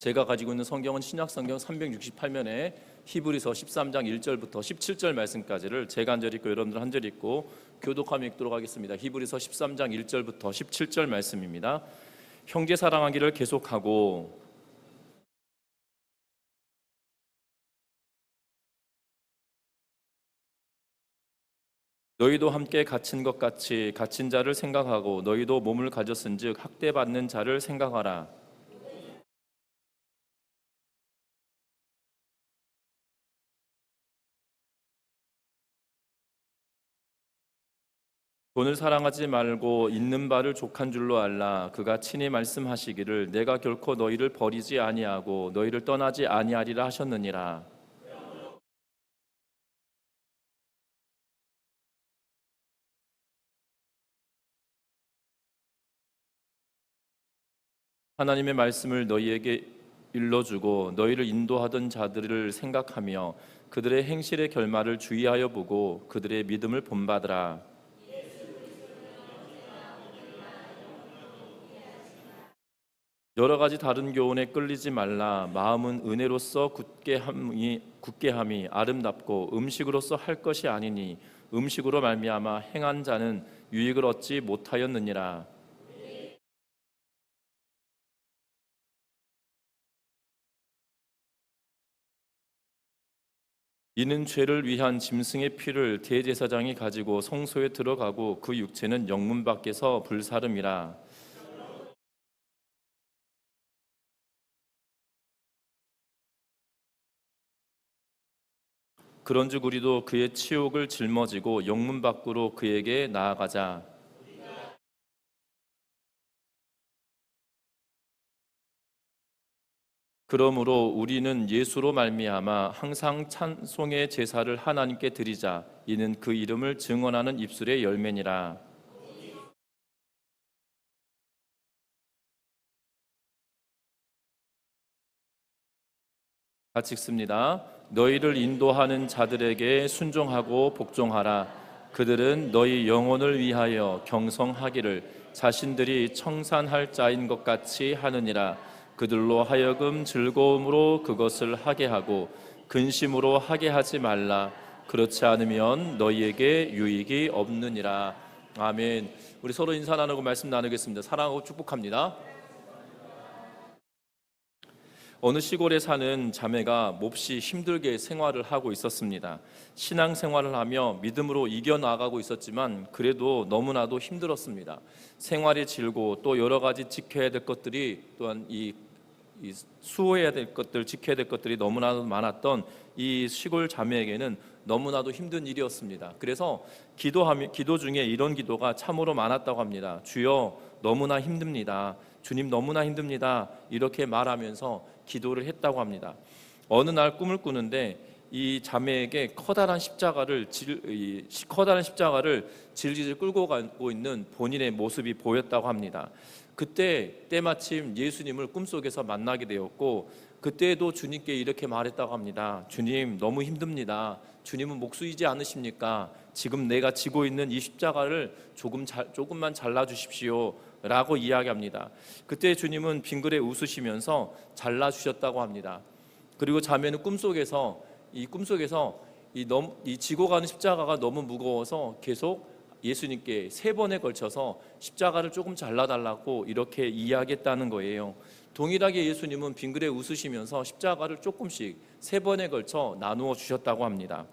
제가 가지고 있는 성경은 신약성경 368면에 히브리서 13장 1절부터 17절 말씀까지를 제가 한 절 읽고 여러분들 한 절 읽고 교독하며 읽도록 하겠습니다. 히브리서 13장 1절부터 17절 말씀입니다. 형제 사랑하기를 계속하고 너희도 함께 갇힌 것 같이 갇힌 자를 생각하고 너희도 몸을 가졌은즉 학대받는 자를 생각하라. 돈을 사랑하지 말고 있는 바를 족한 줄로 알라. 그가 친히 말씀하시기를 내가 결코 너희를 버리지 아니하고 너희를 떠나지 아니하리라 하셨느니라. 하나님의 말씀을 너희에게 일러주고 너희를 인도하던 자들을 생각하며 그들의 행실의 결말을 주의하여 보고 그들의 믿음을 본받으라. 여러 가지 다른 교훈에 끌리지 말라. 마음은 은혜로서 굳게함이 아름답고 음식으로서 할 것이 아니니 음식으로 말미암아 행한 자는 유익을 얻지 못하였느니라. 이는 죄를 위한 짐승의 피를 대제사장이 가지고 성소에 들어가고 그 육체는 영문 밖에서 불사름이라. 그런즉 우리도 그의 치욕을 짊어지고 영문 밖으로 그에게 나아가자. 그러므로 우리는 예수로 말미암아 항상 찬송의 제사를 하나님께 드리자. 이는 그 이름을 증언하는 입술의 열매니라. 같이 읽습니다. 너희를 인도하는 자들에게 순종하고 복종하라. 그들은 너희 영혼을 위하여 경성하기를 자신들이 청산할 자인 것 같이 하느니라. 그들로 하여금 즐거움으로 그것을 하게 하고 근심으로 하게 하지 말라. 그렇지 않으면 너희에게 유익이 없느니라. 아멘. 우리 서로 인사 나누고 말씀 나누겠습니다. 사랑하고 축복합니다. 어느 시골에 사는 자매가 몹시 힘들게 생활을 하고 있었습니다. 신앙생활을 하며 믿음으로 이겨나가고 있었지만 그래도 너무나도 힘들었습니다. 생활의 질고 또 여러 가지 지켜야 될 것들이 또한 이 수호해야 될 것들, 지켜야 될 것들이 너무나도 많았던 이 시골 자매에게는 너무나도 힘든 일이었습니다. 그래서 기도 중에 이런 기도가 참으로 많았다고 합니다. 주여 너무나 힘듭니다. 주님 너무나 힘듭니다. 이렇게 말하면서 기도를 했다고 합니다. 어느 날 꿈을 꾸는데 이 자매에게 커다란 십자가를 질질 끌고 가고 있는 본인의 모습이 보였다고 합니다. 그때 때마침 예수님을 꿈속에서 만나게 되었고 그때도 주님께 이렇게 말했다고 합니다. 주님 너무 힘듭니다. 주님은 목수이지 않으십니까? 지금 내가 지고 있는 이 십자가를 조금만 잘라주십시오 라고 이야기합니다. 그때 주님은 빙그레 웃으시면서 잘라주셨다고 합니다. 그리고 자매는 꿈속에서 이 지고 가는 십자가가 너무 무거워서 계속 예수님께 3번에 걸쳐서 십자가를 조금 잘라달라고 이렇게 이야기했다는 거예요. 동일하게 예수님은 빙그레 웃으시면서 십자가를 조금씩 3번에 걸쳐 나누어 주셨다고 합니다.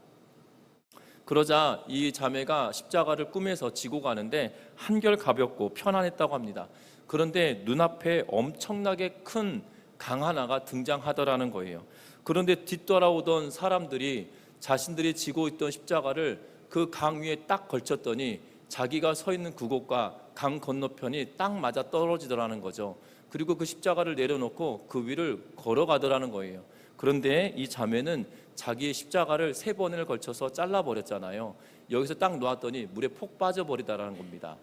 그러자 이 자매가 십자가를 꿈에서 지고 가는데 한결 가볍고 편안했다고 합니다. 그런데 눈앞에 엄청나게 큰 강 하나가 등장하더라는 거예요. 그런데 뒤돌아오던 사람들이 자신들이 지고 있던 십자가를 그 강 위에 딱 걸쳤더니 자기가 서 있는 그곳과 강 건너편이 딱 맞아 떨어지더라는 거죠. 그리고 그 십자가를 내려놓고 그 위를 걸어가더라는 거예요. 그런데 이 자매는 자기의 십자가를 3번을 걸쳐서 잘라버렸잖아요. 여기서 딱 놓았더니 물에 폭 빠져버리더라는 겁니다.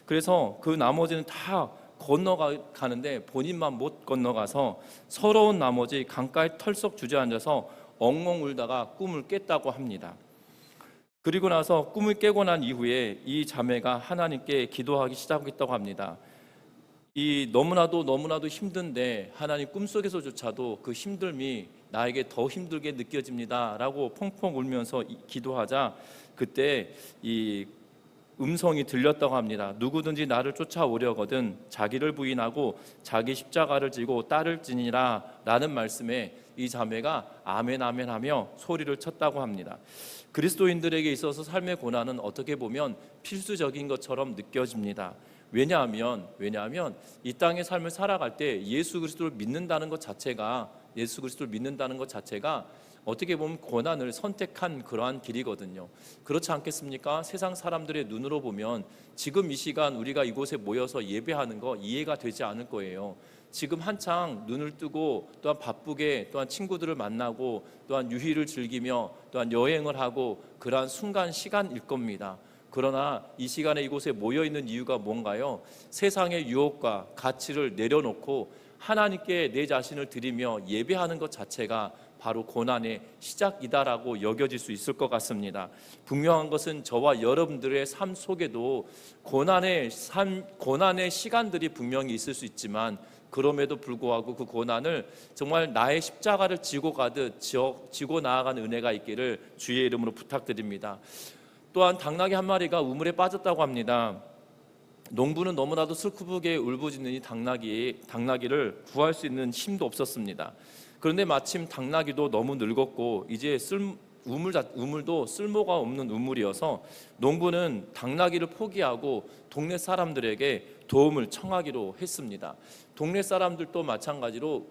그래서 그 나머지는 다 건너가는데 본인만 못 건너가서 서러운 나머지 강가에 털썩 주저앉아서 엉엉 울다가 꿈을 깼다고 합니다. 그리고 나서 꿈을 깨고 난 이후에 이 자매가 하나님께 기도하기 시작했다고 합니다. 이 너무나도 힘든데 하나님 꿈속에서조차도 그 힘듦이 나에게 더 힘들게 느껴집니다라고 펑펑 울면서 기도하자 그때 이 음성이 들렸다고 합니다. 누구든지 나를 쫓아오려거든 자기를 부인하고 자기 십자가를 지고 따를지니라 라는 말씀에 이 자매가 아멘 아멘 하며 소리를 쳤다고 합니다. 그리스도인들에게 있어서 삶의 고난은 어떻게 보면 필수적인 것처럼 느껴집니다. 왜냐하면 이 땅의 삶을 살아갈 때 예수 그리스도를 믿는다는 것 자체가 어떻게 보면 고난을 선택한 그러한 길이거든요. 그렇지 않겠습니까? 세상 사람들의 눈으로 보면 지금 이 시간 우리가 이곳에 모여서 예배하는 거 이해가 되지 않을 거예요. 지금 한창 눈을 뜨고 또한 바쁘게 또한 친구들을 만나고 또한 유희를 즐기며 또한 여행을 하고 그러한 순간 시간일 겁니다. 그러나 이 시간에 이곳에 모여 있는 이유가 뭔가요? 세상의 유혹과 가치를 내려놓고 하나님께 내 자신을 드리며 예배하는 것 자체가 바로 고난의 시작이다라고 여겨질 수 있을 것 같습니다. 분명한 것은 저와 여러분들의 삶 속에도 고난의 시간들이 분명히 있을 수 있지만 그럼에도 불구하고 그 고난을 정말 나의 십자가를 지고 가듯 지고 나아가는 은혜가 있기를 주의 이름으로 부탁드립니다. 또한 당나귀 한 마리가 우물에 빠졌다고 합니다. 농부는 너무나도 슬프게 울부짖는 이 당나귀를 구할 수 있는 힘도 없었습니다. 그런데 마침 당나귀도 너무 늙었고 이제 우물도 쓸모가 없는 우물이어서 농부는 당나귀를 포기하고 동네 사람들에게 도움을 청하기로 했습니다. 동네 사람들도 마찬가지로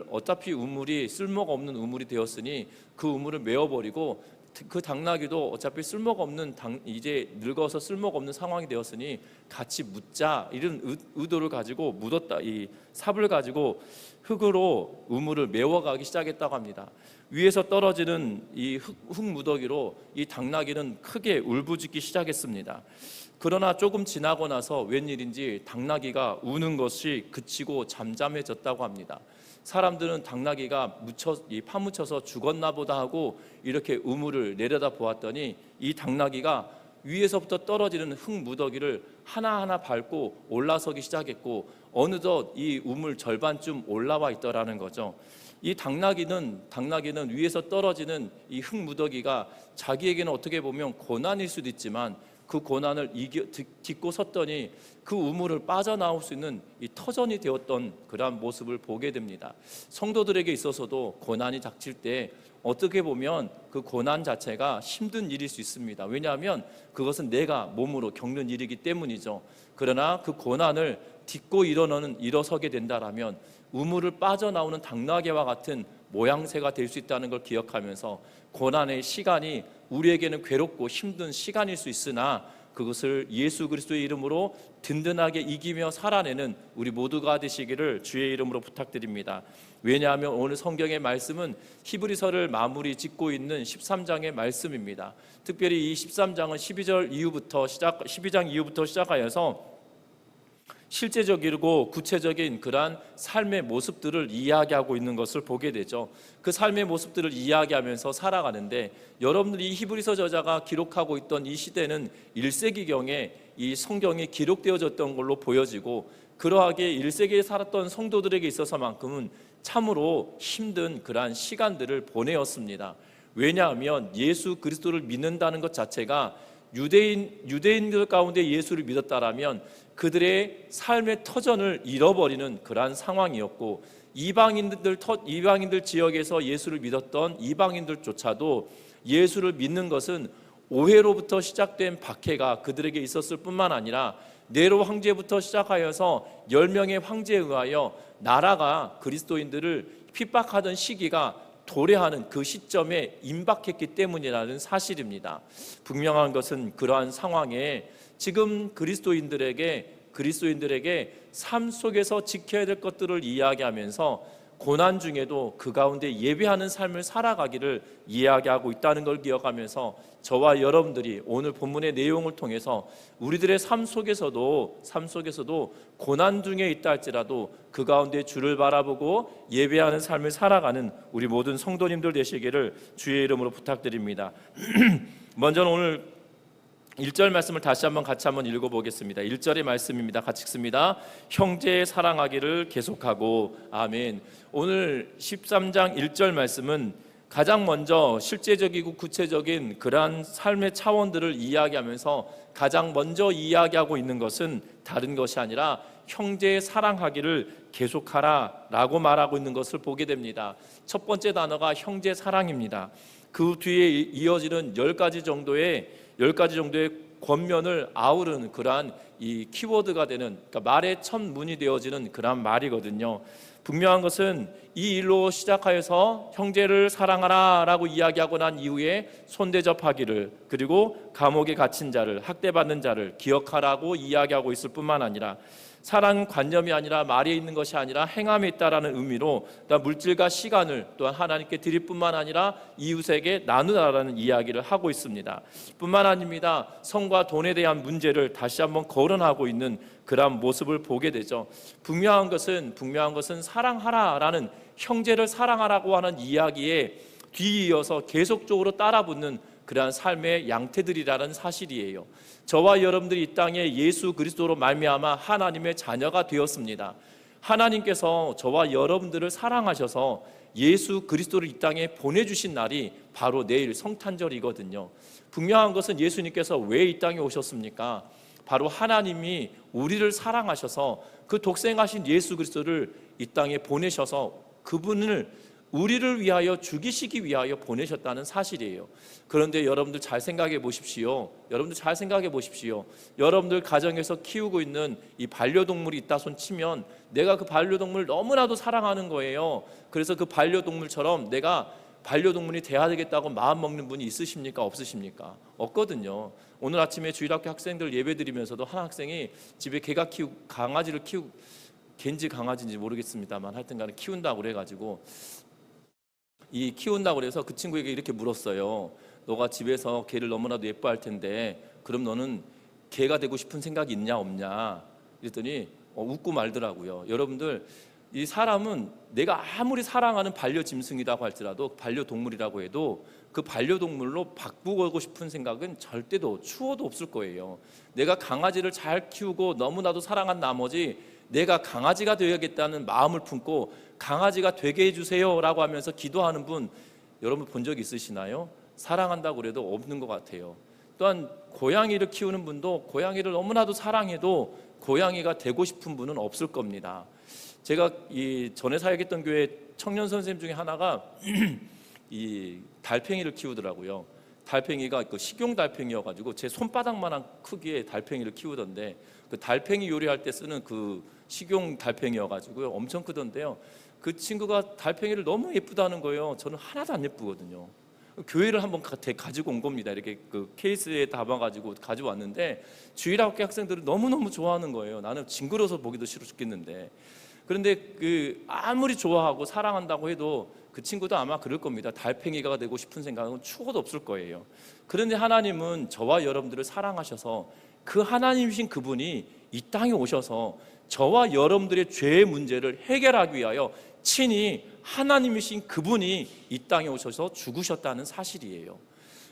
어차피 우물이 쓸모가 없는 우물이 되었으니 그 우물을 메워버리고 그 당나귀도 어차피 쓸모가 없는 이제 늙어서 쓸모가 없는 상황이 되었으니 같이 묻자 이런 의도를 가지고 이 삽을 가지고 흙으로 우물을 메워가기 시작했다고 합니다. 위에서 떨어지는 이 흙 무더기로 이 당나귀는 크게 울부짖기 시작했습니다. 그러나 조금 지나고 나서 웬일인지 당나귀가 우는 것이 그치고 잠잠해졌다고 합니다. 사람들은 당나귀가 파묻혀서 죽었나 보다 하고 이렇게 우물을 내려다 보았더니 이 당나귀가 위에서부터 떨어지는 흙 무더기를 하나하나 밟고 올라서기 시작했고 어느덧 이 우물 절반쯤 올라와 있더라는 거죠. 이 당나귀는 위에서 떨어지는 이 흙 무더기가 자기에게는 어떻게 보면 고난일 수도 있지만 그 고난을 딛고 섰더니 그 우물을 빠져나올 수 있는 이 터전이 되었던 그러한 모습을 보게 됩니다. 성도들에게 있어서도 고난이 닥칠 때 어떻게 보면 그 고난 자체가 힘든 일일 수 있습니다. 왜냐하면 그것은 내가 몸으로 겪는 일이기 때문이죠. 그러나 그 고난을 딛고 일어서게 된다라면 우물을 빠져나오는 당나귀와 같은 모양새가 될 수 있다는 걸 기억하면서 고난의 시간이 우리에게는 괴롭고 힘든 시간일 수 있으나 그것을 예수 그리스도의 이름으로 든든하게 이기며 살아내는 우리 모두가 되시기를 주의 이름으로 부탁드립니다. 왜냐하면 오늘 성경의 말씀은 히브리서를 마무리 짓고 있는 13장의 말씀입니다. 특별히 이 13장은 12장 이후부터 시작하여서 실제적이고 구체적인 그러한 삶의 모습들을 이야기하고 있는 것을 보게 되죠. 그 삶의 모습들을 이야기하면서 살아가는데 여러분들이 이 히브리서 저자가 기록하고 있던 이 시대는 1세기경에 이 성경이 기록되어졌던 걸로 보여지고 그러하게 1세기에 살았던 성도들에게 있어서만큼은 참으로 힘든 그러한 시간들을 보내었습니다. 왜냐하면 예수 그리스도를 믿는다는 것 자체가 유대인들 가운데 예수를 믿었다라면 그들의 삶의 터전을 잃어버리는 그러한 상황이었고 이방인들 지역에서 예수를 믿었던 이방인들조차도 예수를 믿는 것은 오해로부터 시작된 박해가 그들에게 있었을 뿐만 아니라 네로 황제부터 시작하여서 10명의 황제에 의하여 나라가 그리스도인들을 핍박하던 시기가 도래하는 그 시점에 임박했기 때문이라는 사실입니다. 분명한 것은 그러한 상황에 지금 그리스도인들에게 삶 속에서 지켜야 될 것들을 이야기하면서 고난 중에도 그 가운데 예배하는 삶을 살아가기를 이야기하고 있다는 걸 기억하면서 저와 여러분들이 오늘 본문의 내용을 통해서 우리들의 삶 속에서도 고난 중에 있다 할지라도 그 가운데 주를 바라보고 예배하는 삶을 살아가는 우리 모든 성도님들 되시기를 주의 이름으로 부탁드립니다. 먼저 오늘 1절 말씀을 다시 한번 같이 한번 읽어보겠습니다. 1절의 말씀입니다. 같이 읽습니다. 형제 사랑하기를 계속하고. 아멘. 오늘 13장 1절 말씀은 가장 먼저 실제적이고 구체적인 그러한 삶의 차원들을 이야기하면서 가장 먼저 이야기하고 있는 것은 다른 것이 아니라 형제 사랑하기를 계속하라 라고 말하고 있는 것을 보게 됩니다. 첫 번째 단어가 형제 사랑입니다. 그 뒤에 이어지는 10가지 정도의 권면을 아우르는 그러한 이 키워드가 되는, 그러니까 말의 첫 문이 되어지는 그러한 말이거든요. 분명한 것은 이 일로 시작하여서 형제를 사랑하라 라고 이야기하고 난 이후에 손대접하기를, 그리고 감옥에 갇힌 자를, 학대받는 자를 기억하라고 이야기하고 있을 뿐만 아니라, 사랑은 관념이 아니라 말에 있는 것이 아니라 행함에 있다라는 의미로 물질과 시간을 또한 하나님께 드릴 뿐만 아니라 이웃에게 나누라라는 이야기를 하고 있습니다. 뿐만 아닙니다. 성과 돈에 대한 문제를 다시 한번 거론하고 있는 그러한 모습을 보게 되죠. 분명한 것은 사랑하라라는, 형제를 사랑하라고 하는 이야기에 뒤이어서 계속적으로 따라붙는 그러한 삶의 양태들이라는 사실이에요. 저와 여러분들이 이 땅에 예수 그리스도로 말미암아 하나님의 자녀가 되었습니다. 하나님께서 저와 여러분들을 사랑하셔서 예수 그리스도를 이 땅에 보내주신 날이 바로 내일 성탄절이거든요. 분명한 것은 예수님께서 왜 이 땅에 오셨습니까? 바로 하나님이 우리를 사랑하셔서 그 독생하신 예수 그리스도를 이 땅에 보내셔서 그분을 우리를 위하여 죽이시기 위하여 보내셨다는 사실이에요. 그런데 여러분들 잘 생각해 보십시오. 여러분들 가정에서 키우고 있는 이 반려동물이 있다 손 치면 내가 그 반려동물을 너무나도 사랑하는 거예요. 그래서 그 반려동물처럼 내가 반려동물이 돼야 되겠다고 마음 먹는 분이 있으십니까? 없으십니까? 없거든요. 오늘 아침에 주일학교 학생들 예배 드리면서도 한 학생이 집에 강아지를 갠지 강아지인지 모르겠습니다만 하여튼간에 키운다고 그래가지고 키운다고 그래서 그 친구에게 이렇게 물었어요. 너가 집에서 개를 너무나도 예뻐할 텐데 그럼 너는 개가 되고 싶은 생각이 있냐 없냐? 그랬더니 웃고 말더라고요. 여러분들, 이 사람은 내가 아무리 사랑하는 반려짐승이라고 할지라도, 반려동물이라고 해도 그 반려동물로 바꾸고 싶은 생각은 절대도 추워도 없을 거예요. 내가 강아지를 잘 키우고 너무나도 사랑한 나머지 내가 강아지가 되어야겠다는 마음을 품고 강아지가 되게 해주세요 라고 하면서 기도하는 분 여러분 본 적 있으시나요? 사랑한다고 그래도 없는 것 같아요. 또한 고양이를 키우는 분도 고양이를 너무나도 사랑해도 고양이가 되고 싶은 분은 없을 겁니다. 제가 전에 사역했던 교회 청년 선생님 중에 하나가 이 달팽이를 키우더라고요. 달팽이가 그 식용 달팽이여가지고 제 손바닥만한 크기의 달팽이를 키우던데, 그 달팽이 요리할 때 쓰는 그 식용 달팽이여가지고요 엄청 크던데요. 그 친구가 달팽이를 너무 예쁘다는 거예요. 저는 하나도 안 예쁘거든요. 교회를 한번 가지고 온 겁니다. 이렇게 그 케이스에 담아가지고 가져왔는데 주일학교 학생들은 너무너무 좋아하는 거예요. 나는 징그러워서 보기도 싫어 죽겠는데. 그런데 아무리 좋아하고 사랑한다고 해도 그 친구도 아마 그럴 겁니다. 달팽이가 되고 싶은 생각은 추워도 없을 거예요. 그런데 하나님은 저와 여러분들을 사랑하셔서 그 하나님이신 그분이 이 땅에 오셔서 저와 여러분들의 죄의 문제를 해결하기 위하여 친히 하나님이신 그분이 이 땅에 오셔서 죽으셨다는 사실이에요.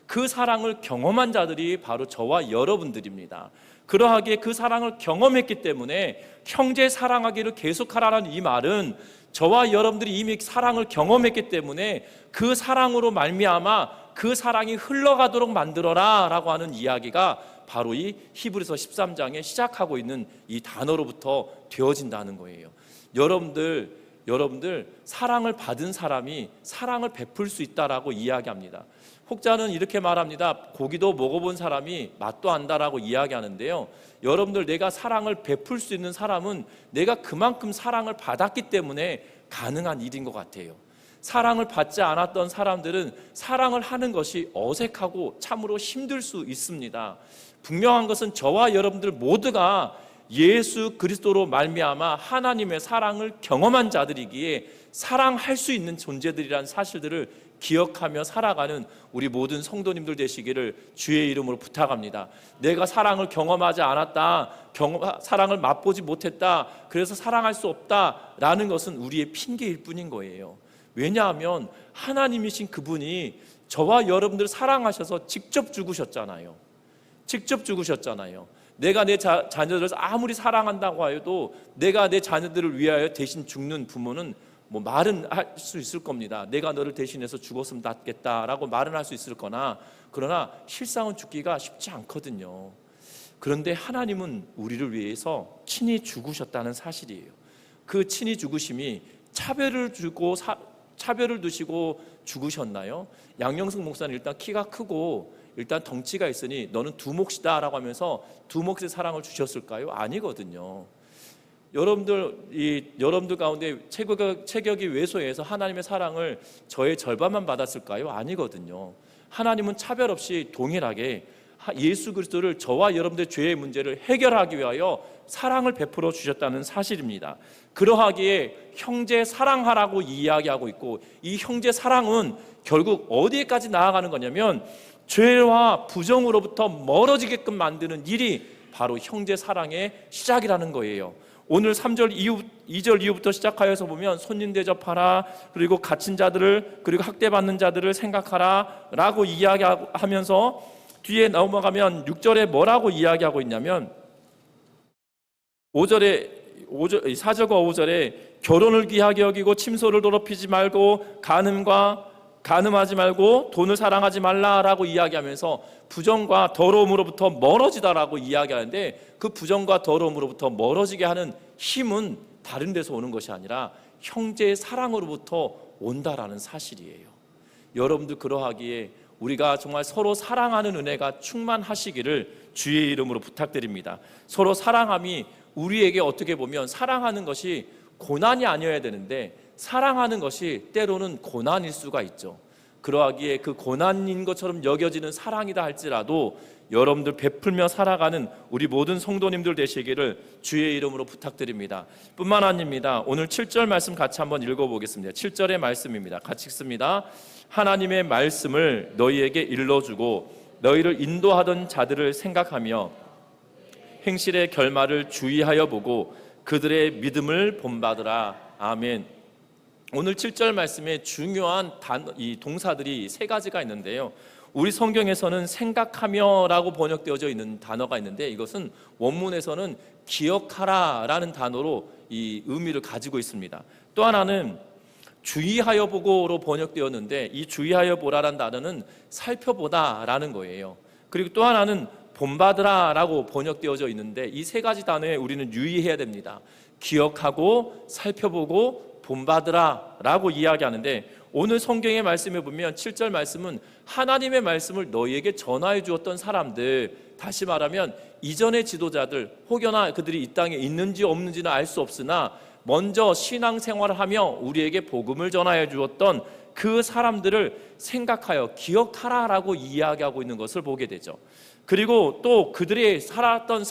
그 사랑을 경험한 자들이 바로 저와 여러분들입니다. 그러하기에 그 사랑을 경험했기 때문에 형제 사랑하기를 계속하라는 이 말은 저와 여러분들이 이미 사랑을 경험했기 때문에 그 사랑으로 말미암아 그 사랑이 흘러가도록 만들어라 라고 하는 이야기가 바로 이 히브리서 13장에 시작하고 있는 이 단어로부터 되어진다는 거예요. 여러분들 사랑을 받은 사람이 사랑을 베풀 수 있다라고 이야기합니다. 혹자는 이렇게 말합니다. 고기도 먹어본 사람이 맛도 안다라고 이야기하는데요. 여러분들, 내가 사랑을 베풀 수 있는 사람은 내가 그만큼 사랑을 받았기 때문에 가능한 일인 것 같아요. 사랑을 받지 않았던 사람들은 사랑을 하는 것이 어색하고 참으로 힘들 수 있습니다. 분명한 것은 저와 여러분들 모두가 예수 그리스도로 말미암아 하나님의 사랑을 경험한 자들이기에 사랑할 수 있는 존재들이라는 사실들을 기억하며 살아가는 우리 모든 성도님들 되시기를 주의 이름으로 부탁합니다. 내가 사랑을 경험하지 않았다, 사랑을 맛보지 못했다, 그래서 사랑할 수 없다라는 것은 우리의 핑계일 뿐인 거예요. 왜냐하면 하나님이신 그분이 저와 여러분들을 사랑하셔서 직접 죽으셨잖아요. 직접 죽으셨잖아요. 내가 내 자녀들을 아무리 사랑한다고 해도 내가 내 자녀들을 위하여 대신 죽는 부모는 뭐 말은 할 수 있을 겁니다. 내가 너를 대신해서 죽었으면 낫겠다라고 말은 할 수 있을 거나, 그러나 실상은 죽기가 쉽지 않거든요. 그런데 하나님은 우리를 위해서 친히 죽으셨다는 사실이에요. 그 친히 죽으심이 차별을 두시고 죽으셨나요? 양영승 목사는 일단 키가 크고 일단 덩치가 있으니 너는 두 몫이다 라고 하면서 두 몫의 사랑을 주셨을까요? 아니거든요. 여러분들 가운데 체격이 왜소해서 하나님의 사랑을 저의 절반만 받았을까요? 아니거든요. 하나님은 차별 없이 동일하게 예수 그리스도를, 저와 여러분들의 죄의 문제를 해결하기 위하여 사랑을 베풀어 주셨다는 사실입니다. 그러하기에 형제 사랑하라고 이야기하고 있고, 이 형제 사랑은 결국 어디에까지 나아가는 거냐면 죄와 부정으로부터 멀어지게끔 만드는 일이 바로 형제 사랑의 시작이라는 거예요. 오늘 3절 2절 이후부터 시작하여서 보면 손님 대접하라, 그리고 갇힌 자들을, 그리고 학대받는 자들을 생각하라 라고 이야기하면서 뒤에 넘어가면 6절에 뭐라고 이야기하고 있냐면 4절과 5절에 결혼을 귀하게 여기고 침소를 더럽히지 말고 간음하지 말고 돈을 사랑하지 말라라고 이야기하면서 부정과 더러움으로부터 멀어지다라고 이야기하는데, 그 부정과 더러움으로부터 멀어지게 하는 힘은 다른 데서 오는 것이 아니라 형제의 사랑으로부터 온다라는 사실이에요. 여러분들 그러하기에 우리가 정말 서로 사랑하는 은혜가 충만하시기를 주의 이름으로 부탁드립니다. 서로 사랑함이 우리에게 어떻게 보면 사랑하는 것이 고난이 아니어야 되는데 사랑하는 것이 때로는 고난일 수가 있죠. 그러하기에 그 고난인 것처럼 여겨지는 사랑이다 할지라도 여러분들 베풀며 살아가는 우리 모든 성도님들 되시기를 주의 이름으로 부탁드립니다. 뿐만 아닙니다. 오늘 7절 말씀 같이 한번 읽어보겠습니다. 7절의 말씀입니다. 같이 읽습니다. 하나님의 말씀을 너희에게 일러주고 너희를 인도하던 자들을 생각하며 행실의 결말을 주의하여 보고 그들의 믿음을 본받으라. 아멘. 오늘 7절 말씀에 중요한 이 동사들이 세 가지가 있는데요. 우리 성경에서는 생각하며 라고 번역되어져 있는 단어가 있는데, 이것은 원문에서는 기억하라라는 단어로 이 의미를 가지고 있습니다. 또 하나는 주의하여 보고로 번역되었는데, 이 주의하여 보라라는 단어는 살펴보다라는 거예요. 그리고 또 하나는 본받으라라고 번역되어져 있는데, 이 세 가지 단어에 우리는 유의해야 됩니다. 기억하고 살펴보고 본받으라라고 이야기하는데, 오늘 성경의 말씀에 보면 7절 말씀은 하나님의 말씀을 너희에게 전하여 주었던 사람들, 다시 말하면 이전의 지도자들, 혹여나 그들이 이 땅에 있는지 없는지는 알 수 없으나 먼저 신앙생활을 하며 우리에게 복음을 전하여 주었던 그 사람들을 생각하여 기억하라라고 이야기하고 있는 것을 보게 되죠. 그리고 또 그들이 살았던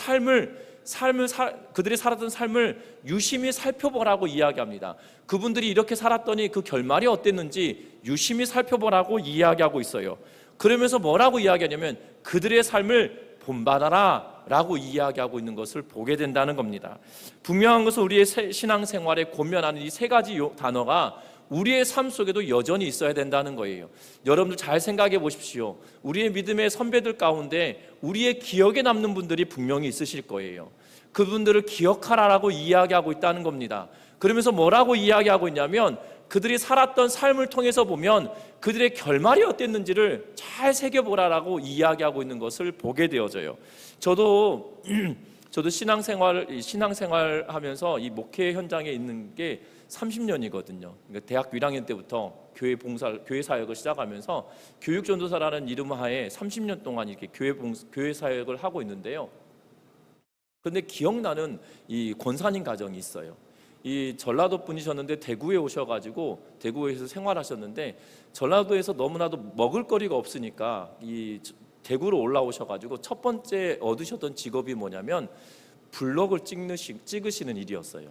그들이 살았던 삶을 유심히 살펴보라고 이야기합니다. 그분들이 이렇게 살았더니 그 결말이 어땠는지 유심히 살펴보라고 이야기하고 있어요. 그러면서 뭐라고 이야기하냐면 그들의 삶을 본받아라 라고 이야기하고 있는 것을 보게 된다는 겁니다. 분명한 것은 우리의 신앙생활에 권면하는 이 세 가지 단어가 우리의 삶 속에도 여전히 있어야 된다는 거예요. 여러분들 잘 생각해 보십시오. 우리의 믿음의 선배들 가운데 우리의 기억에 남는 분들이 분명히 있으실 거예요. 그분들을 기억하라라고 이야기하고 있다는 겁니다. 그러면서 뭐라고 이야기하고 있냐면 그들이 살았던 삶을 통해서 보면 그들의 결말이 어땠는지를 잘 새겨보라라고 이야기하고 있는 것을 보게 되어져요. 저도 신앙생활 하면서 이 목회 현장에 있는 게 30년이거든요. 그러니까 대학교 1학년 때부터 교회 사역을 시작하면서 교육전도사라는 이름 하에 30년 동안 이렇게 교회 사역을 하고 있는데요. 그런데 기억나는 이 권사님 가정이 있어요. 이 전라도 분이셨는데 대구에 오셔가지고 대구에서 생활하셨는데 전라도에서 너무나도 먹을거리가 없으니까 이 대구로 올라오셔가지고 첫 번째 얻으셨던 직업이 뭐냐면 블럭을 찍으시는 일이었어요.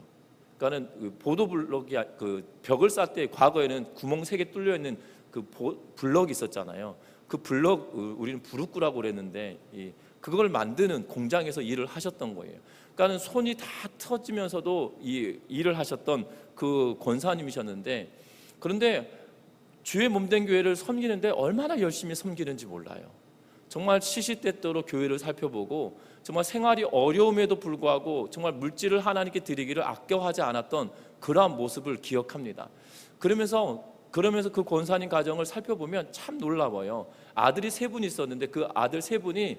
그러니까는 그 보도블럭이 그 벽을 쌓을 때 과거에는 구멍 3개 뚫려 있는 그 블럭이 있었잖아요. 그 블럭 우리는 부르꾸라고 그랬는데 그걸 만드는 공장에서 일을 하셨던 거예요. 그러니까는 손이 다 터지면서도 이 일을 하셨던 그 권사님이셨는데, 그런데 주의 몸된 교회를 섬기는데 얼마나 열심히 섬기는지 몰라요. 정말 시시때때로 교회를 살펴보고 정말 생활이 어려움에도 불구하고 정말 물질을 하나님께 드리기를 아껴하지 않았던 그러한 모습을 기억합니다. 그러면서 그 권사님 가정을 살펴보면 참 놀라워요. 아들이 3분 있었는데 그 아들 3분이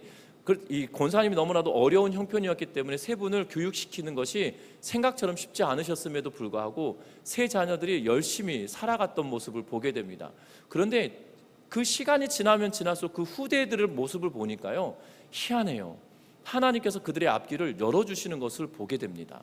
이 권사님이 너무나도 어려운 형편이었기 때문에 3분을 교육시키는 것이 생각처럼 쉽지 않으셨음에도 불구하고 3 자녀들이 열심히 살아갔던 모습을 보게 됩니다. 그런데 그 시간이 지나면 지날수록 그 후대들의 모습을 보니까요, 희한해요. 하나님께서 그들의 앞길을 열어주시는 것을 보게 됩니다.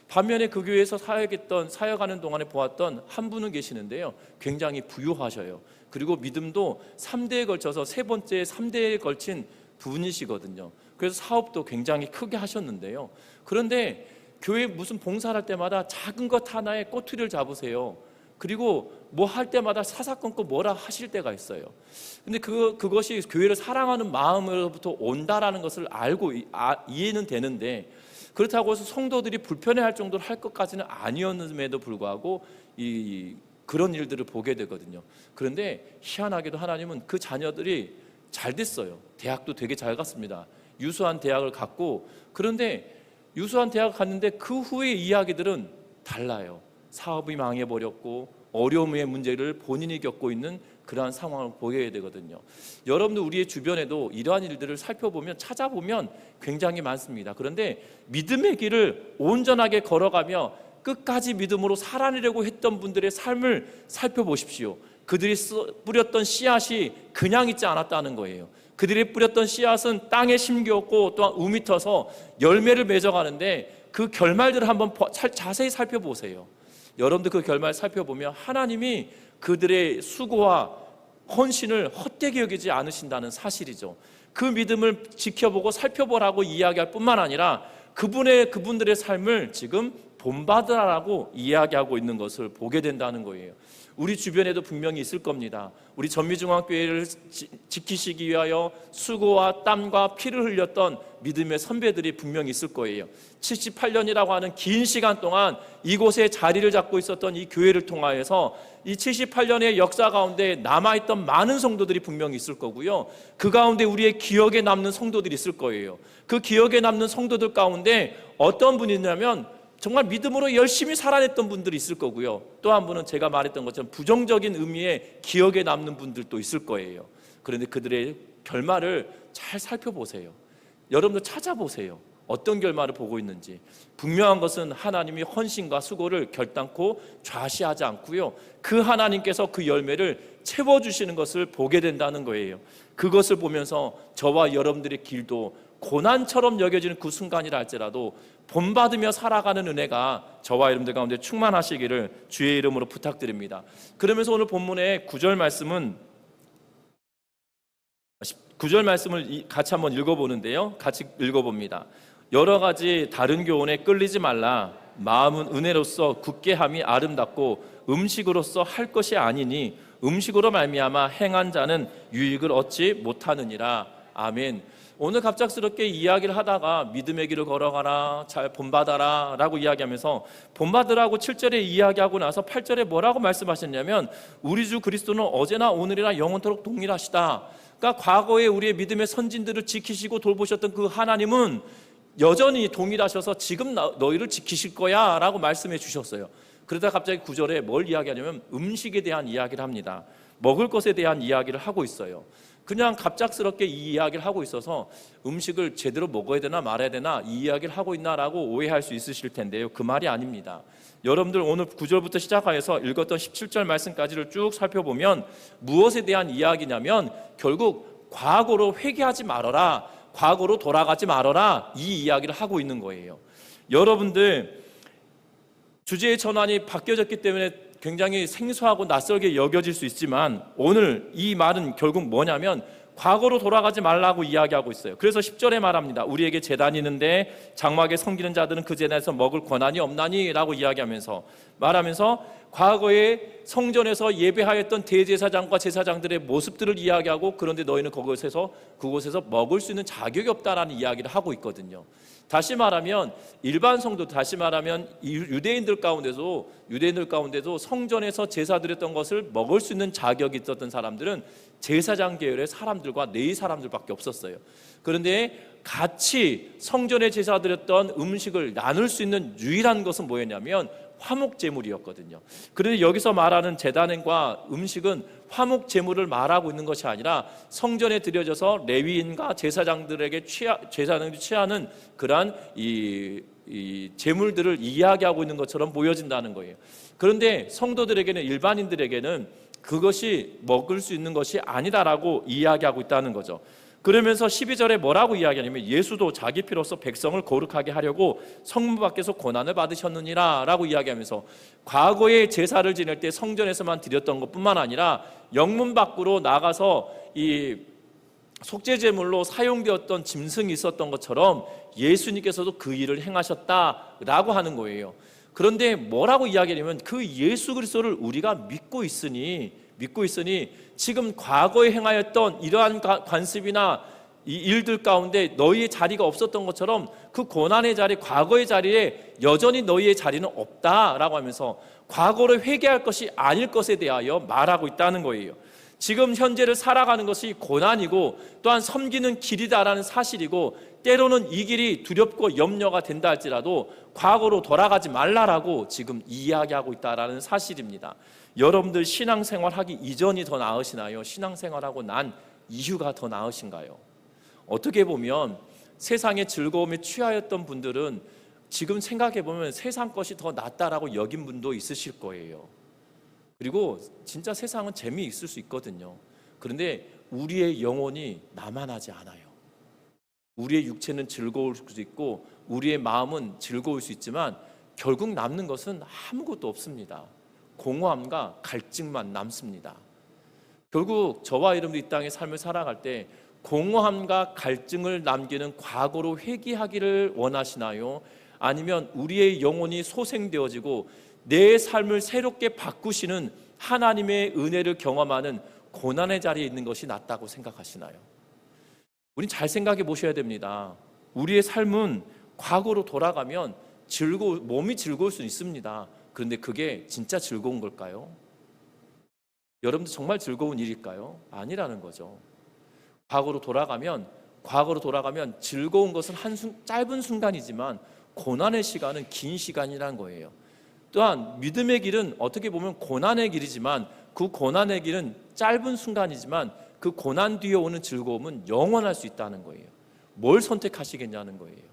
반면에 그 교회에서 사역하는 동안에 보았던 한 분은 계시는데요, 굉장히 부유하셔요. 그리고 믿음도 3대에 걸쳐서 3번째 3대에 걸친 분이시거든요. 그래서 사업도 굉장히 크게 하셨는데요, 그런데 교회 무슨 봉사를 할 때마다 작은 것 하나에 꼬투리를 잡으세요. 그리고 뭐 할 때마다 사사건건 뭐라 하실 때가 있어요. 근데 그것이 교회를 사랑하는 마음으로부터 온다라는 것을 알고 이해는 되는데, 그렇다고 해서 성도들이 불편해할 정도로 할 것까지는 아니었음에도 불구하고 그런 일들을 보게 되거든요. 그런데 희한하게도 하나님은 그 자녀들이 잘 됐어요. 대학도 되게 잘 갔습니다. 유수한 대학을 갔고, 그런데 유수한 대학을 갔는데 그 후의 이야기들은 달라요. 사업이 망해버렸고 어려움의 문제를 본인이 겪고 있는 그러한 상황을 보여야 되거든요. 여러분들 우리의 주변에도 이러한 일들을 살펴보면, 찾아보면 굉장히 많습니다. 그런데 믿음의 길을 온전하게 걸어가며 끝까지 믿음으로 살아내려고 했던 분들의 삶을 살펴보십시오. 그들이 뿌렸던 씨앗이 그냥 있지 않았다는 거예요. 그들이 뿌렸던 씨앗은 땅에 심겼고 또한 우미 터서 열매를 맺어가는데 그 결말들을 한번 자세히 살펴보세요. 여러분들 그 결말 살펴보면 하나님이 그들의 수고와 헌신을 헛되게 여기지 않으신다는 사실이죠. 그 믿음을 지켜보고 살펴보라고 이야기할 뿐만 아니라 그분들의 삶을 지금 본받으라고 이야기하고 있는 것을 보게 된다는 거예요. 우리 주변에도 분명히 있을 겁니다. 우리 전미중앙교회를 지키시기 위하여 수고와 땀과 피를 흘렸던 믿음의 선배들이 분명히 있을 거예요. 78년이라고 하는 긴 시간 동안 이곳에 자리를 잡고 있었던 이 교회를 통하여서 이 78년의 역사 가운데 남아있던 많은 성도들이 분명히 있을 거고요, 그 가운데 우리의 기억에 남는 성도들이 있을 거예요. 그 기억에 남는 성도들 가운데 어떤 분이 있냐면 정말 믿음으로 열심히 살아냈던 분들이 있을 거고요, 또 한 분은 제가 말했던 것처럼 부정적인 의미의 기억에 남는 분들도 있을 거예요. 그런데 그들의 결말을 잘 살펴보세요. 여러분도 찾아보세요. 어떤 결말을 보고 있는지. 분명한 것은 하나님이 헌신과 수고를 결단코 좌시하지 않고요, 그 하나님께서 그 열매를 채워주시는 것을 보게 된다는 거예요. 그것을 보면서 저와 여러분들의 길도 고난처럼 여겨지는 그 순간이라 할지라도 본받으며 살아가는 은혜가 저와 여러분들 가운데 충만하시기를 주의 이름으로 부탁드립니다. 그러면서 오늘 본문의 9절 말씀을 같이 한번 읽어보는데요, 같이 읽어봅니다. 여러 가지 다른 교훈에 끌리지 말라. 마음은 은혜로서 굳게 함이 아름답고 음식으로서 할 것이 아니니 음식으로 말미암아 행한 자는 유익을 얻지 못하느니라. 아멘. 오늘 갑작스럽게 이야기를 하다가 믿음의 길을 걸어가라, 잘 본받아라 라고 이야기하면서 본받으라고 7절에 이야기하고 나서 8절에 뭐라고 말씀하셨냐면 우리 주 그리스도는 어제나 오늘이나 영원토록 동일하시다. 그러니까 과거에 우리의 믿음의 선진들을 지키시고 돌보셨던 그 하나님은 여전히 동일하셔서 지금 너희를 지키실 거야 라고 말씀해 주셨어요. 그러다 갑자기 9절에 뭘 이야기하냐면 음식에 대한 이야기를 합니다. 먹을 것에 대한 이야기를 하고 있어요. 그냥 갑작스럽게 이 이야기를 하고 있어서 음식을 제대로 먹어야 되나 말아야 되나 이 이야기를 하고 있나라고 오해할 수 있으실 텐데요, 그 말이 아닙니다. 여러분들 오늘 9절부터 시작하여서 읽었던 17절 말씀까지를 쭉 살펴보면 무엇에 대한 이야기냐면 결국 과거로 회개하지 말아라, 과거로 돌아가지 말아라, 이 이야기를 하고 있는 거예요. 여러분들 주제의 전환이 바뀌어졌기 때문에 굉장히 생소하고 낯설게 여겨질 수 있지만 오늘 이 말은 결국 뭐냐면 과거로 돌아가지 말라고 이야기하고 있어요. 그래서 10절에 말합니다. 우리에게 제단이 있는데 장막에 섬기는 자들은 그 제단에서 먹을 권한이 없나니? 라고 이야기하면서 말하면서 과거에 성전에서 예배하였던 대제사장과 제사장들의 모습들을 이야기하고, 그런데 너희는 그곳에서 먹을 수 있는 자격이 없다라는 이야기를 하고 있거든요. 다시 말하면 일반 성도, 다시 말하면 유대인들 가운데도 성전에서 제사 드렸던 것을 먹을 수 있는 자격이 있었던 사람들은 제사장 계열의 사람들과 레위 사람들밖에 없었어요. 그런데 같이 성전에 제사 드렸던 음식을 나눌 수 있는 유일한 것은 뭐였냐면 화목 제물이었거든요. 그런데 여기서 말하는 제단과 음식은 화목 제물을 말하고 있는 것이 아니라 성전에 드려져서 레위인과 제사장들이 취하는 그러한 이 제물들을 이야기하고 있는 것처럼 보여진다는 거예요. 그런데 성도들에게는, 일반인들에게는 그것이 먹을 수 있는 것이 아니다라고 이야기하고 있다는 거죠. 그러면서 12절에 뭐라고 이야기하냐면 예수도 자기 피로써 백성을 거룩하게 하려고 성문 밖에서 고난을 받으셨느니라 라고 이야기하면서, 과거에 제사를 지낼 때 성전에서만 드렸던 것뿐만 아니라 영문 밖으로 나가서 이 속죄제물로 사용되었던 짐승이 있었던 것처럼 예수님께서도 그 일을 행하셨다라고 하는 거예요. 그런데 뭐라고 이야기하냐면 그 예수 그리스도를 우리가 믿고 있으니 지금 과거에 행하였던 이러한 관습이나 이 일들 가운데 너희의 자리가 없었던 것처럼 그 고난의 자리, 과거의 자리에 여전히 너희의 자리는 없다라고 하면서 과거를 회개할 것이 아닐 것에 대하여 말하고 있다는 거예요. 지금 현재를 살아가는 것이 고난이고 또한 섬기는 길이다라는 사실이고, 때로는 이 길이 두렵고 염려가 된다 할지라도 과거로 돌아가지 말라라고 지금 이야기하고 있다라는 사실입니다. 여러분들 신앙생활하기 이전이 더 나으시나요? 신앙생활하고 난 이후가 더 나으신가요? 어떻게 보면 세상의 즐거움에 취하였던 분들은 지금 생각해보면 세상 것이 더 낫다라고 여긴 분도 있으실 거예요. 그리고 진짜 세상은 재미있을 수 있거든요. 그런데 우리의 영혼이 나만하지 않아요. 우리의 육체는 즐거울 수도 있고 우리의 마음은 즐거울 수 있지만 결국 남는 것은 아무것도 없습니다. 공허함과 갈증만 남습니다. 결국 저와 여러분들 이 땅의 삶을 살아갈 때 공허함과 갈증을 남기는 과거로 회귀하기를 원하시나요? 아니면 우리의 영혼이 소생되어지고 내 삶을 새롭게 바꾸시는 하나님의 은혜를 경험하는 고난의 자리에 있는 것이 낫다고 생각하시나요? 우린 잘 생각해 보셔야 됩니다. 우리의 삶은 과거로 돌아가면 몸이 즐거울 수 있습니다. 그런데 그게 진짜 즐거운 걸까요? 여러분들 정말 즐거운 일일까요? 아니라는 거죠. 과거로 돌아가면 즐거운 것은 짧은 순간이지만 고난의 시간은 긴 시간이라는 거예요. 또한 믿음의 길은 어떻게 보면 고난의 길이지만 그 고난의 길은 짧은 순간이지만 그 고난 뒤에 오는 즐거움은 영원할 수 있다는 거예요. 뭘 선택하시겠냐는 거예요.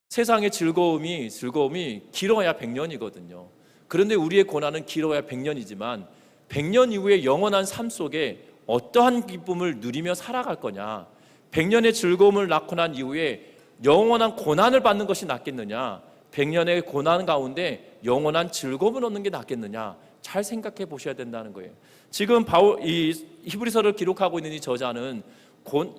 세상의 즐거움이 길어야 100년이거든요. 그런데 우리의 고난은 길어야 100년이지만 100년 이후의 영원한 삶 속에 어떠한 기쁨을 누리며 살아갈 거냐, 100년의 즐거움을 낳고 난 이후에 영원한 고난을 받는 것이 낫겠느냐, 100년의 고난 가운데 영원한 즐거움을 얻는 게 낫겠느냐, 잘 생각해 보셔야 된다는 거예요. 지금 이 히브리서를 기록하고 있는 이 저자는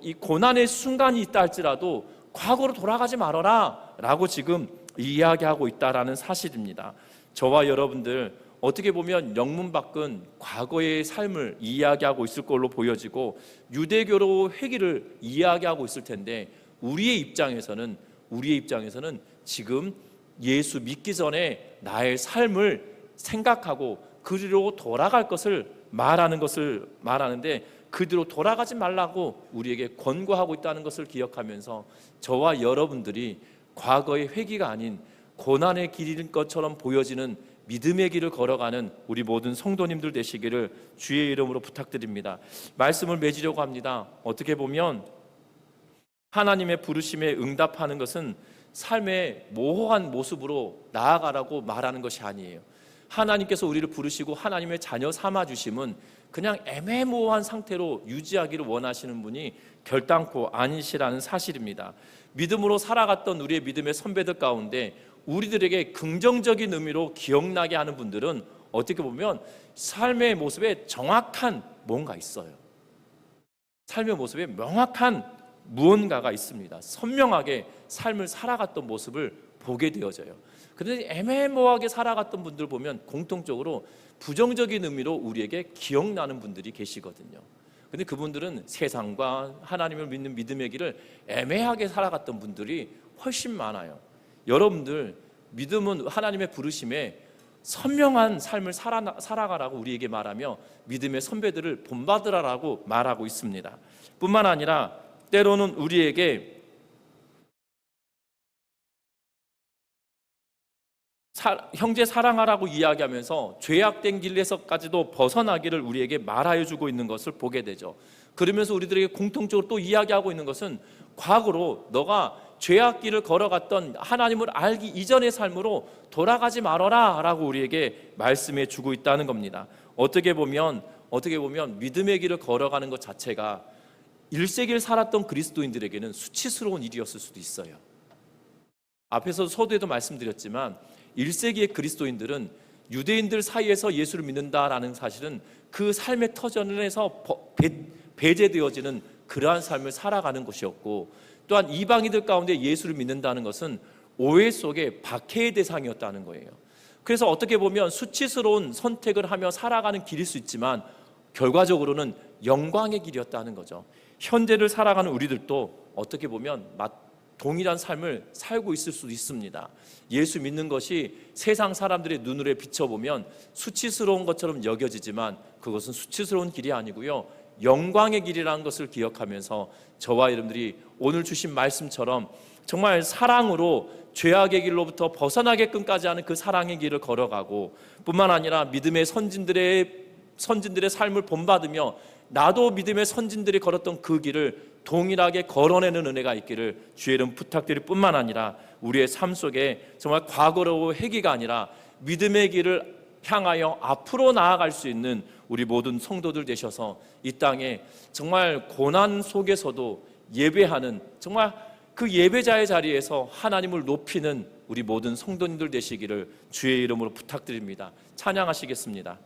이 고난의 순간이 있다 할지라도 과거로 돌아가지 말아라 라고 지금 이야기하고 있다라는 사실입니다. 저와 여러분들 어떻게 보면 영문 밖은 과거의 삶을 이야기하고 있을 걸로 보여지고 유대교로 회귀를 이야기하고 있을 텐데 우리의 입장에서는 지금 예수 믿기 전에 나의 삶을 생각하고 그리로 돌아갈 것을 말하는데 그대로 돌아가지 말라고 우리에게 권고하고 있다는 것을 기억하면서 저와 여러분들이 과거의 회귀가 아닌 고난의 길인 것처럼 보여지는 믿음의 길을 걸어가는 우리 모든 성도님들 되시기를 주의 이름으로 부탁드립니다. 말씀을 맺으려고 합니다. 어떻게 보면 하나님의 부르심에 응답하는 것은 삶의 모호한 모습으로 나아가라고 말하는 것이 아니에요. 하나님께서 우리를 부르시고 하나님의 자녀 삼아주심은 그냥 애매모호한 상태로 유지하기를 원하시는 분이 결단코 아니시라는 사실입니다. 믿음으로 살아갔던 우리의 믿음의 선배들 가운데 우리들에게 긍정적인 의미로 기억나게 하는 분들은 어떻게 보면 삶의 모습에 정확한 뭔가 있어요. 삶의 모습에 명확한 무언가가 있습니다. 선명하게 삶을 살아갔던 모습을 보게 되어져요. 그런데 애매모호하게 살아갔던 분들 보면 공통적으로 부정적인 의미로 우리에게 기억나는 분들이 계시거든요. 근데 그분들은 세상과 하나님을 믿는 믿음의 길을 애매하게 살아갔던 분들이 훨씬 많아요. 여러분들 믿음은 하나님의 부르심에 선명한 삶을 살아가라고 우리에게 말하며 믿음의 선배들을 본받으라라고 말하고 있습니다. 뿐만 아니라 때로는 우리에게 형제 사랑하라고 이야기하면서 죄악된 길에서까지도 벗어나기를 우리에게 말하여 주고 있는 것을 보게 되죠. 그러면서 우리들에게 공통적으로 또 이야기하고 있는 것은 과거로 너가 죄악 길을 걸어갔던 하나님을 알기 이전의 삶으로 돌아가지 말아라 라고 우리에게 말씀해 주고 있다는 겁니다. 어떻게 보면 믿음의 길을 걸어가는 것 자체가 1세기를 살았던 그리스도인들에게는 수치스러운 일이었을 수도 있어요. 앞에서 서두에도 말씀드렸지만 1세기의 그리스도인들은 유대인들 사이에서 예수를 믿는다라는 사실은 그 삶의 터전에서 배제되어지는 그러한 삶을 살아가는 것이었고, 또한 이방인들 가운데 예수를 믿는다는 것은 오해 속에 박해의 대상이었다는 거예요. 그래서 어떻게 보면 수치스러운 선택을 하며 살아가는 길일 수 있지만 결과적으로는 영광의 길이었다는 거죠. 현재를 살아가는 우리들도 어떻게 보면 동일한 삶을 살고 있을 수도 있습니다. 예수 믿는 것이 세상 사람들의 눈으로 비춰보면 수치스러운 것처럼 여겨지지만 그것은 수치스러운 길이 아니고요, 영광의 길이라는 것을 기억하면서 저와 여러분들이 오늘 주신 말씀처럼 정말 사랑으로 죄악의 길로부터 벗어나게끔까지 하는 그 사랑의 길을 걸어가고, 뿐만 아니라 믿음의 선진들의 삶을 본받으며 나도 믿음의 선진들이 걸었던 그 길을 동일하게 걸어내는 은혜가 있기를 주의 이름 부탁드릴 뿐만 아니라 우리의 삶 속에 정말 과거로 회개가 아니라 믿음의 길을 향하여 앞으로 나아갈 수 있는 우리 모든 성도들 되셔서 이 땅에 정말 고난 속에서도 예배하는, 정말 그 예배자의 자리에서 하나님을 높이는 우리 모든 성도님들 되시기를 주의 이름으로 부탁드립니다. 찬양하시겠습니다.